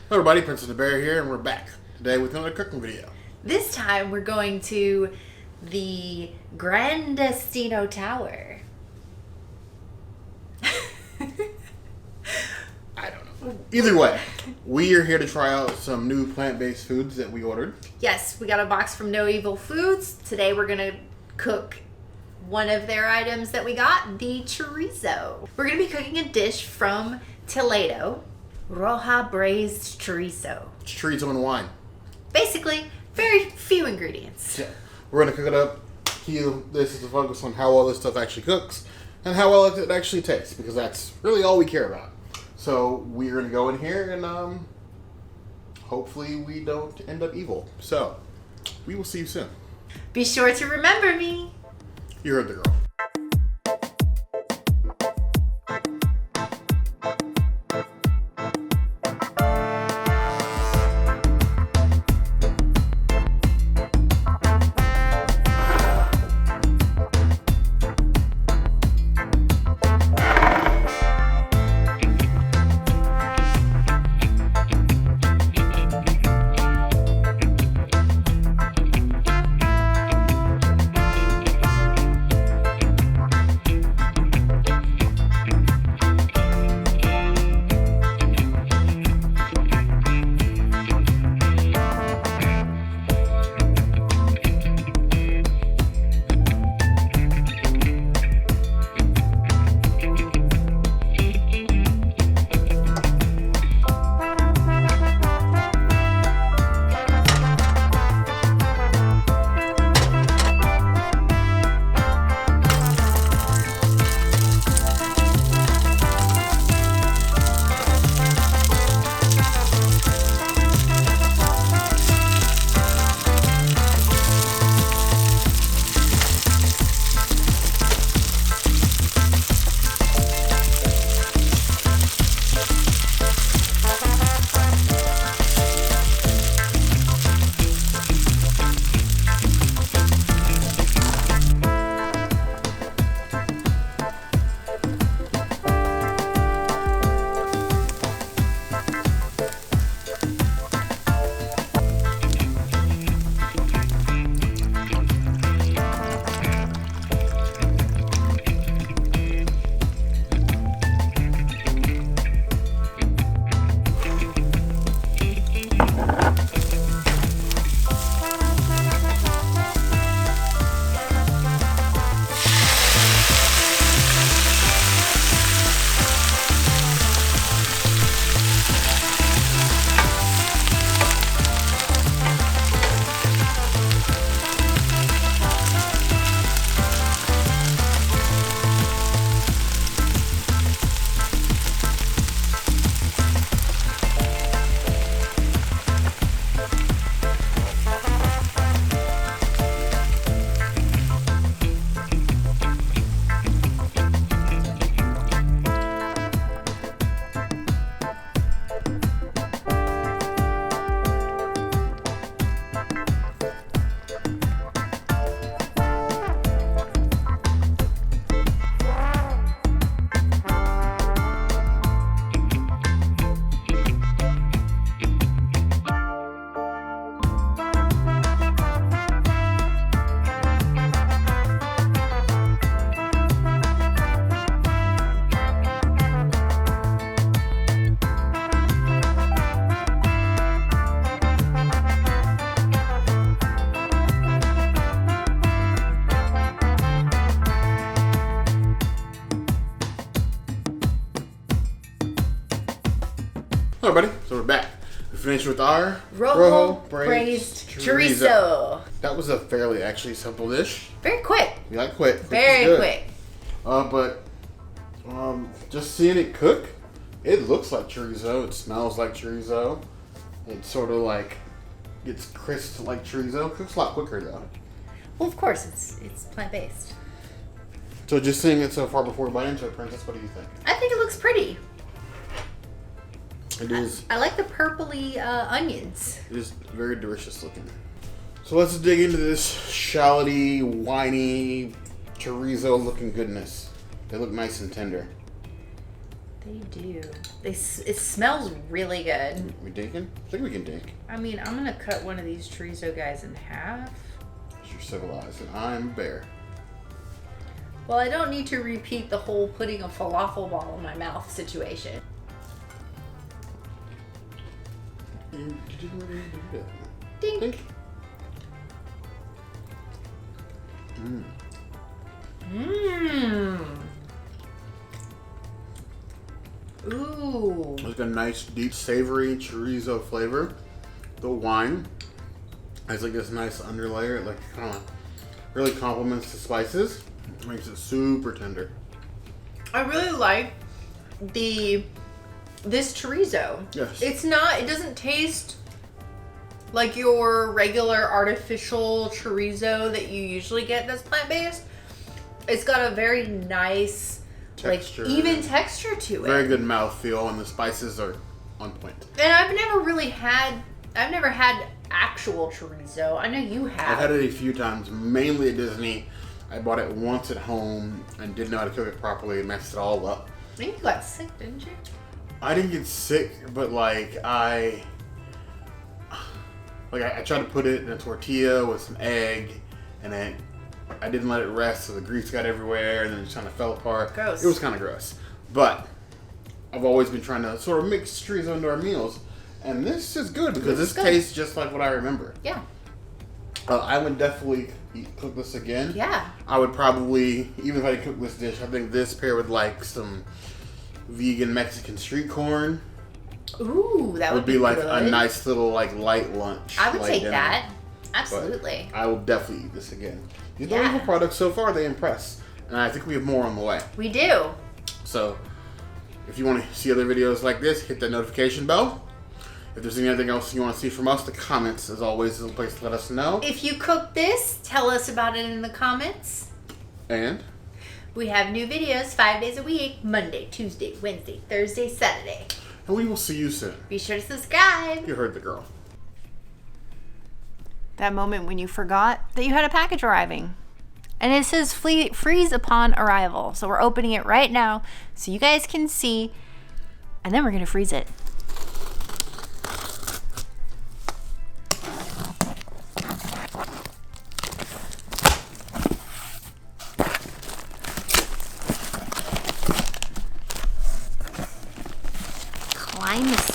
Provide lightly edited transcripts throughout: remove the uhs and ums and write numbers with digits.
Hello everybody, Princess the Bear here, and we're back today with another cooking video. This time we're going to the Grandestino Tower. I don't know. Either way, we are here to try out some new plant-based foods that we ordered. Yes, we got a box from No Evil Foods. Today we're going to cook one of their items that we got, the chorizo. We're going to be cooking a dish from Toledo, Rioja-braised Chorizo. It's chorizo and wine. Basically, very few ingredients. Yeah. We're going to cook it up. This is to focus on how well this stuff actually cooks and how well it actually tastes, because that's really all we care about. So we're going to go in here and hopefully we don't end up evil. So we will see you soon. Be sure to remember me. You heard the girl. Hello everybody, so we're back. We finished with our Rojo-braised Chorizo. That was a fairly actually simple dish. Very quick. We like quick. Very quick. But just seeing it cook, it looks like chorizo. It smells like chorizo. It sort of like gets crisp like chorizo. Cooks a lot quicker though. Well, of course, it's plant-based. So just seeing it so far before we bite into it, Princess, what do you think? I think it looks pretty. It is. I like the purpley onions. It is very delicious looking. So let's dig into this shalloty, winey, chorizo looking goodness. They look nice and tender. They do. It smells really good. We dinking? I think we can dink. I mean, I'm gonna cut one of these chorizo guys in half. You're civilized, and I'm a bear. Well, I don't need to repeat the whole putting a falafel ball in my mouth situation. You didn't really do that. Dink. Dink. Mmm. Mmm. Ooh. It's like a nice, deep, savory chorizo flavor. The wine has like this nice underlayer. It like kind of really complements the spices. It makes it super tender. I really like this chorizo. Yes. It doesn't taste like your regular artificial chorizo that you usually get that's plant-based. It's got a very nice texture, like even texture to it. Very good mouthfeel, and the spices are on point. And I've never had actual chorizo. I know you have. I've had it a few times, mainly at Disney. I bought it once at home and didn't know how to cook it properly and messed it all up. I think you got sick, didn't you? I didn't get sick, but like I tried to put it in a tortilla with some egg, and then I didn't let it rest, so the grease got everywhere, and then it just kind of fell apart. Gross. It was kind of gross. But I've always been trying to sort of mix chorizo into our meals, and this is good because this tastes just like what I remember. Yeah. I would definitely cook this again. Yeah. I would probably, even if I didn't cook this dish, I think this paired with like some vegan Mexican street corn. Ooh, that would be like good. a nice little like light lunch. I would take dinner. that. Absolutely. But I will definitely eat this again. These Yeah. Evil products so far, they impress. And I think we have more on the way. We do. So if you want to see other videos like this, hit that notification bell. If there's anything else you want to see from us, the comments, as always, is a place to let us know. If you cook this, tell us about it in the comments. And we have new videos 5 days a week, Monday, Tuesday, Wednesday, Thursday, Saturday. we will see you soon. Be sure to subscribe. You heard the girl. That moment when you forgot that you had a package arriving. And it says freeze upon arrival. So we're opening it right now so you guys can see. And then we're going to freeze it.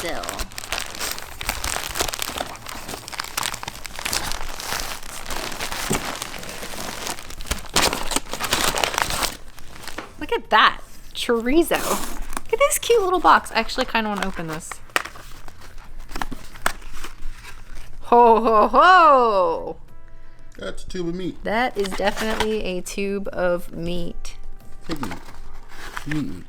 Sill. Look at that chorizo. Look at this cute little box. I actually kind of want to open this. Ho ho ho! That's a tube of meat. That is definitely a tube of meat. Pig meat. Meat.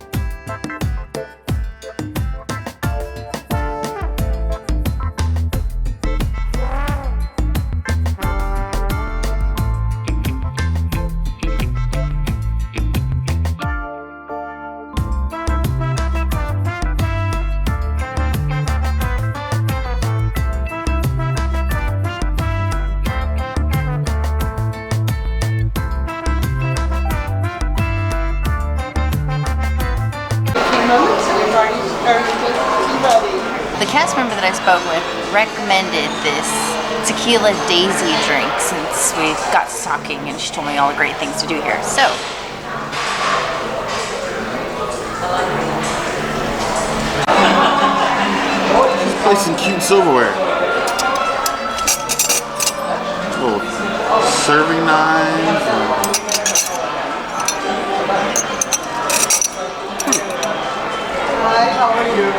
The cast member that I spoke with recommended this tequila daisy drink since we got talking, and she told me all the great things to do here. So, Nice and cute silverware. Little serving knives. Hi, how are you?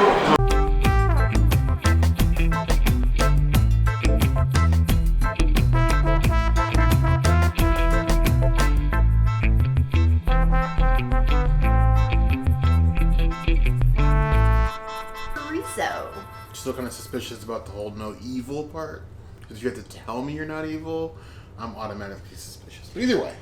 Still kind of suspicious about the whole no evil part, because you have to tell me you're not evil. I'm automatically suspicious. But either way,